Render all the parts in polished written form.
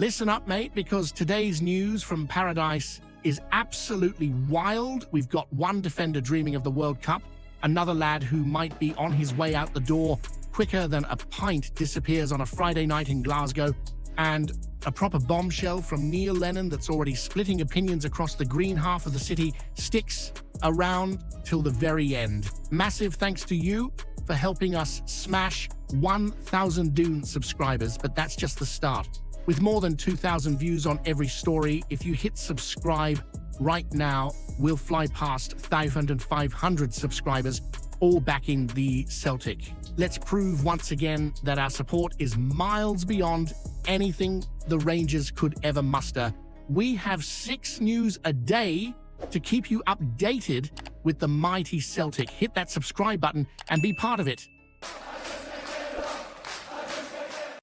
Listen up, mate, because today's news from Paradise is absolutely wild. We've got one defender dreaming of the World Cup, another lad who might be on his way out the door quicker than a pint disappears on a Friday night in Glasgow, and a proper bombshell from Neil Lennon that's already splitting opinions across the green half of the city sticks around till the very end. Massive thanks to you for helping us smash 1,000 Dune subscribers, but that's just the start. With more than 2,000 views on every story, if you hit subscribe right now, we'll fly past 500 subscribers, all backing the Celtic. Let's prove once again that our support is miles beyond anything the Rangers could ever muster. We have 6 news a day to keep you updated with the mighty Celtic. Hit that subscribe button and be part of it.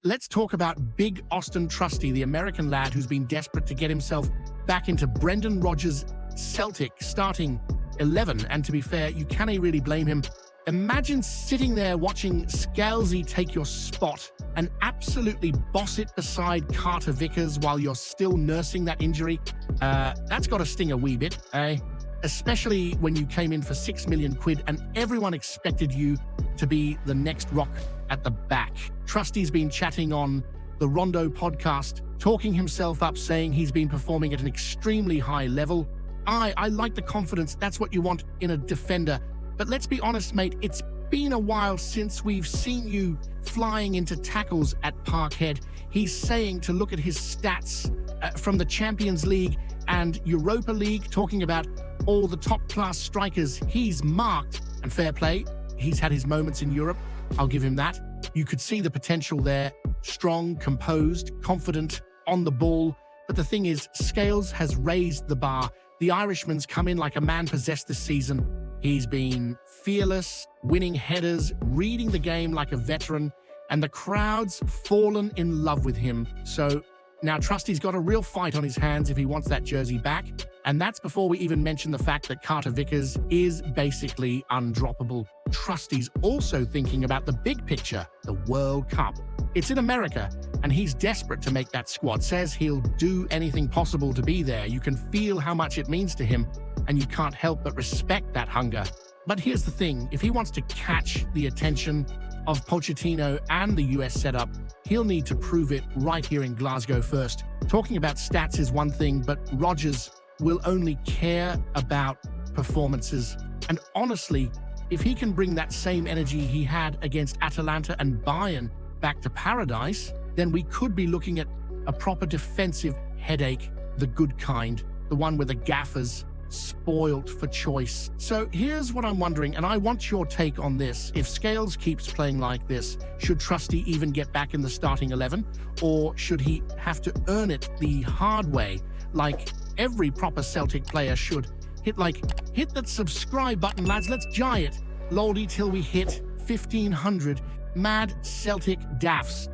Let's talk about big Auston Trusty, the American lad who's been desperate to get himself back into Brendan Rodgers' Celtic starting 11. And to be fair, you can't really blame him. Imagine sitting there watching Scalzi take your spot and absolutely boss it beside Carter Vickers while you're still nursing that injury. That's got to sting a wee bit, eh? Especially when you came in for 6 million quid and everyone expected you to be the next rock at the back. Trusty's been chatting on the Rondo podcast, talking himself up, saying he's been performing at an extremely high level. I like the confidence. That's what you want in a defender. But let's be honest, mate, it's been a while since we've seen you flying into tackles at Parkhead. He's saying to look at his stats from the Champions League and Europa League, talking about all the top-class strikers he's marked. And fair play, he's had his moments in Europe. I'll give him that. You could see the potential there. Strong, composed, confident, on the ball. But the thing is, Scales has raised the bar. The Irishman's come in like a man possessed this season. He's been fearless, winning headers, reading the game like a veteran, and the crowd's fallen in love with him. So now Trusty's got a real fight on his hands if he wants that jersey back. And that's before we even mention the fact that Carter Vickers is basically undroppable. Trusty's also thinking about the big picture, the World Cup. It's in America, and he's desperate to make that squad. Says he'll do anything possible to be there. You can feel how much it means to him, and you can't help but respect that hunger. But here's the thing, if he wants to catch the attention of Pochettino and the US setup, he'll need to prove it right here in Glasgow first. Talking about stats is one thing, but Rodgers will only care about performances. And honestly, if he can bring that same energy he had against Atalanta and Bayern back to Paradise, then we could be looking at a proper defensive headache, the good kind, the one where the gaffers spoiled for choice. So here's what I'm wondering, and I want your take on this. If Scales keeps playing like this, should Trusty even get back in the starting 11? Or should he have to earn it the hard way, like every proper Celtic player should? Hit that subscribe button, lads. Let's jay it. Loldy till we hit 1,500 mad Celtic daffs.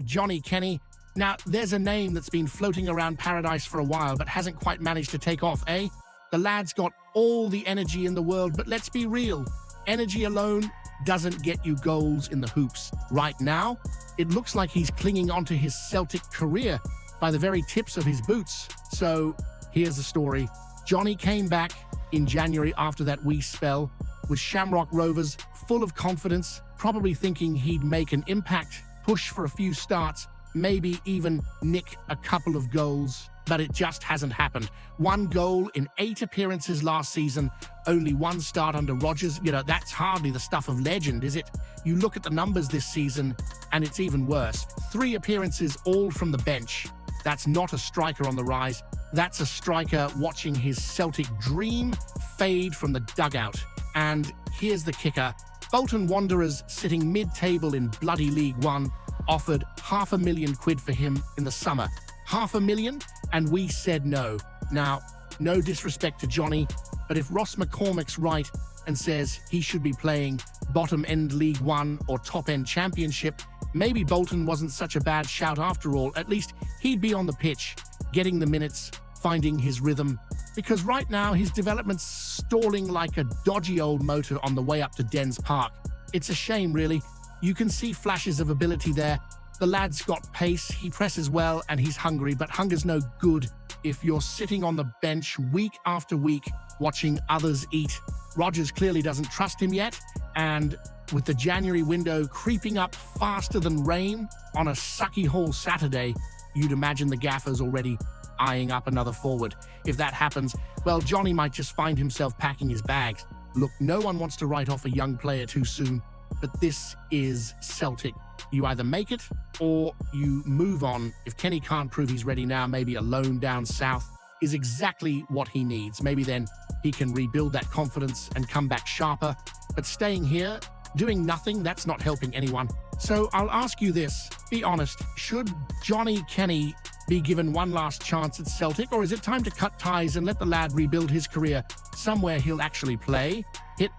Johnny Kenny. Now, there's a name that's been floating around Paradise for a while, but hasn't quite managed to take off, eh? The lad's got all the energy in the world, but let's be real. Energy alone doesn't get you goals in the hoops. Right now, it looks like he's clinging onto his Celtic career by the very tips of his boots. So, here's the story. Johnny came back in January after that wee spell with Shamrock Rovers, full of confidence, probably thinking he'd make an impact, push for a few starts, maybe even nick a couple of goals, but it just hasn't happened. 1 goal in 8 appearances last season, only 1 start under Rodgers. You know, that's hardly the stuff of legend, is it? You look at the numbers this season, and it's even worse. 3 appearances, all from the bench. That's not a striker on the rise. That's a striker watching his Celtic dream fade from the dugout. And here's the kicker. Bolton Wanderers, sitting mid-table in bloody League One, offered £500,000 for him in the summer. £500,000, and we said no. Now, no disrespect to Johnny, but if Ross McCormack's right and says he should be playing bottom-end League One or top-end Championship, maybe Bolton wasn't such a bad shout after all. At least he'd be on the pitch, getting the minutes, finding his rhythm. Because right now, his development's stalling like a dodgy old motor on the way up to Dens Park. It's a shame, really. You can see flashes of ability there, The lad's got pace, he presses well, and he's hungry, but hunger's no good if you're sitting on the bench week after week watching others eat. Rodgers clearly doesn't trust him yet, and with the January window creeping up faster than rain on a sucky Hall Saturday, you'd imagine the gaffer's already eyeing up another forward. If that happens, well, Johnny might just find himself packing his bags. Look, no one wants to write off a young player too soon, but this is Celtic. You either make it or you move on. If Kenny can't prove he's ready now, maybe a loan down south is exactly what he needs. Maybe then he can rebuild that confidence and come back sharper. But staying here, doing nothing, that's not helping anyone. So I'll ask you this, be honest, should Johnny Kenny be given one last chance at Celtic, or is it time to cut ties and let the lad rebuild his career somewhere he'll actually play? Hit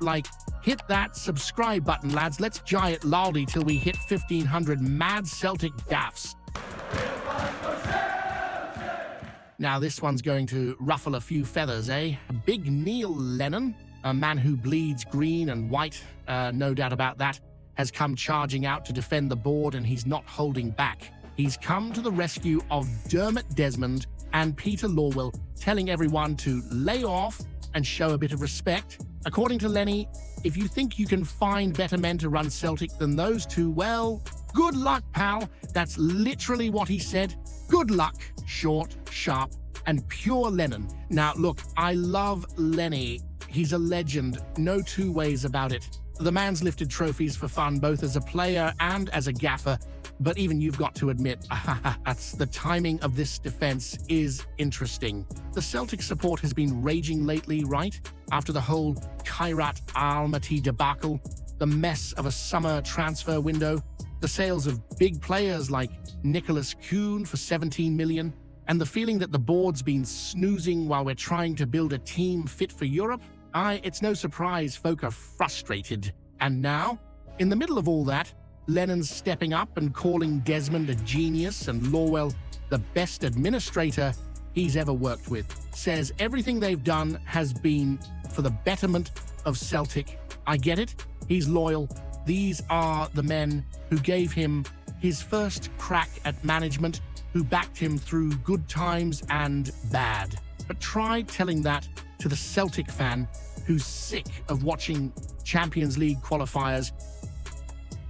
that subscribe button, lads. Let's giant laldy till we hit 1,500 mad Celtic daffs. Now this one's going to ruffle a few feathers, eh? Big Neil Lennon, a man who bleeds green and white, no doubt about that, has come charging out to defend the board, and he's not holding back. He's come to the rescue of Dermot Desmond and Peter Lawwell, telling everyone to lay off and show a bit of respect. According to Lenny, if you think you can find better men to run Celtic than those two, well, good luck, pal. That's literally what he said. Good luck. Short, sharp, and pure Lennon. Now, look, I love Lenny. He's a legend. No two ways about it. The man's lifted trophies for fun, both as a player and as a gaffer. But even you've got to admit, that's the timing of this defense is interesting. The Celtic support has been raging lately, right? After the whole Kairat Almaty debacle, the mess of a summer transfer window, the sales of big players like Nicholas Kuhn for 17 million, and the feeling that the board's been snoozing while we're trying to build a team fit for Europe, it's no surprise folk are frustrated. And now, in the middle of all that, Lennon's stepping up and calling Desmond a genius and Lawwell the best administrator he's ever worked with. Says everything they've done has been for the betterment of Celtic. I get it. He's loyal. These are the men who gave him his first crack at management, who backed him through good times and bad. But try telling that to the Celtic fan who's sick of watching Champions League qualifiers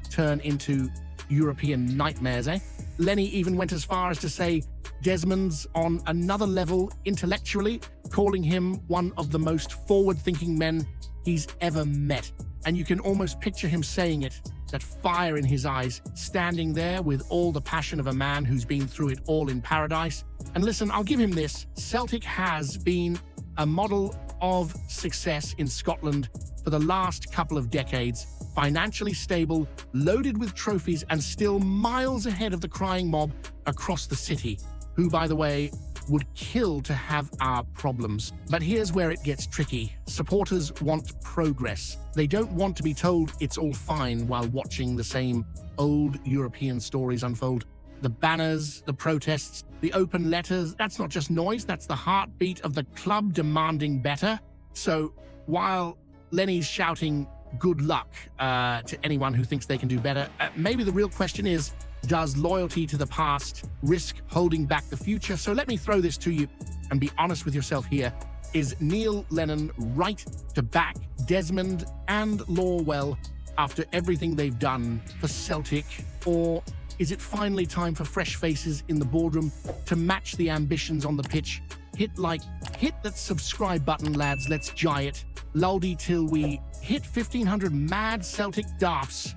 turn into European nightmares, eh? Lenny even went as far as to say Desmond's on another level intellectually, calling him one of the most forward-thinking men he's ever met. And you can almost picture him saying it, that fire in his eyes, standing there with all the passion of a man who's been through it all in paradise. And listen, I'll give him this. Celtic has been a model of success in Scotland for the last couple of decades. Financially stable, loaded with trophies, and still miles ahead of the crying mob across the city, who, by the way, would kill to have our problems. But here's where it gets tricky. Supporters want progress. They don't want to be told it's all fine while watching the same old European stories unfold. The banners, the protests, the open letters, that's not just noise, that's the heartbeat of the club demanding better. So while Lenny's shouting good luck to anyone who thinks they can do better, maybe the real question is, does loyalty to the past risk holding back the future? So let me throw this to you and be honest with yourself here. Is Neil Lennon right to back Desmond and Lawwell after everything they've done for Celtic? Or is it finally time for fresh faces in the boardroom to match the ambitions on the pitch? Hit that subscribe button, lads. Let's giant luldy till we hit 1,500 mad Celtic daffs.